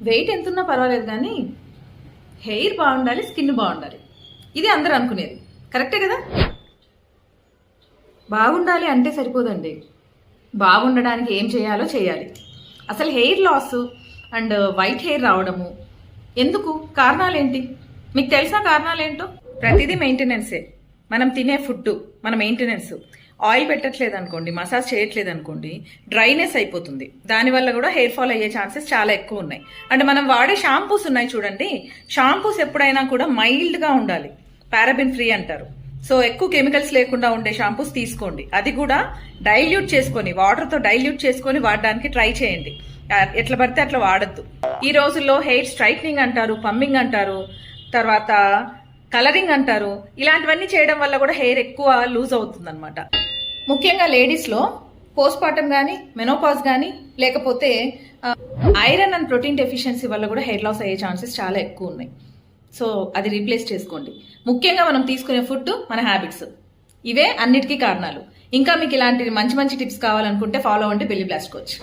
Wait ఎంత ఉన్నా పర్వాలేదు కానీ హెయిర్ బాగుండాలి, స్కిన్ బాగుండాలి. ఇది అందరూ అనుకునేది కరెక్టే కదా. బాగుండాలి అంటే సరిపోదండి, బాగుండడానికి ఏం చేయాలో చేయాలి. అసలు hair loss and white hair రావడము ఎందుకు, కారణాలేంటి మీకు తెలిసిన కారణాలేంటో? ప్రతిదీ మెయింటెనెన్సే. మనం తినే ఫుడ్, మన మెయింటెనెన్స్. ఆయిల్ పెట్టట్లేదు అనుకోండి, మసాజ్ చేయట్లేదు అనుకోండి, డ్రైనెస్ అయిపోతుంది. దానివల్ల కూడా హెయిర్ ఫాల్ అయ్యే ఛాన్సెస్ చాలా ఎక్కువ ఉన్నాయి. అంటే మనం వాడే షాంపూస్ ఉన్నాయి చూడండి, షాంపూస్ ఎప్పుడైనా కూడా మైల్డ్గా ఉండాలి, పారాబిన్ ఫ్రీ అంటారు. సో ఎక్కువ కెమికల్స్ లేకుండా ఉండే షాంపూస్ తీసుకోండి. అది కూడా డైల్యూట్ చేసుకొని, వాటర్తో డైల్యూట్ చేసుకొని వాడడానికి ట్రై చేయండి. ఎట్లా పడితే అట్లా వాడద్దు. ఈ రోజుల్లో హెయిర్ స్ట్రైట్నింగ్ అంటారు, పంపింగ్ అంటారు, తర్వాత కలరింగ్ అంటారు. ఇలాంటివన్నీ చేయడం వల్ల కూడా హెయిర్ ఎక్కువ లూజ్ అవుతుంది అనమాట. ముఖ్యంగా లేడీస్లో పోస్ట్ పార్టం కానీ, మెనోపాజ్ కానీ, లేకపోతే ఐరన్ అండ్ ప్రోటీన్ డెఫిషియన్సీ వల్ల కూడా హెయిర్ లాస్ అయ్యే ఛాన్సెస్ చాలా ఎక్కువ ఉన్నాయి. సో అది రీప్లేస్ చేసుకోండి. ముఖ్యంగా మనం తీసుకునే ఫుడ్, మన హ్యాబిట్స్, ఇవే అన్నిటికీ కారణాలు. ఇంకా మీకు ఇలాంటి మంచి మంచి టిప్స్ కావాలనుకుంటే ఫాలో అవ్వండి బెల్లీ బ్లాస్ట్ కోచ్.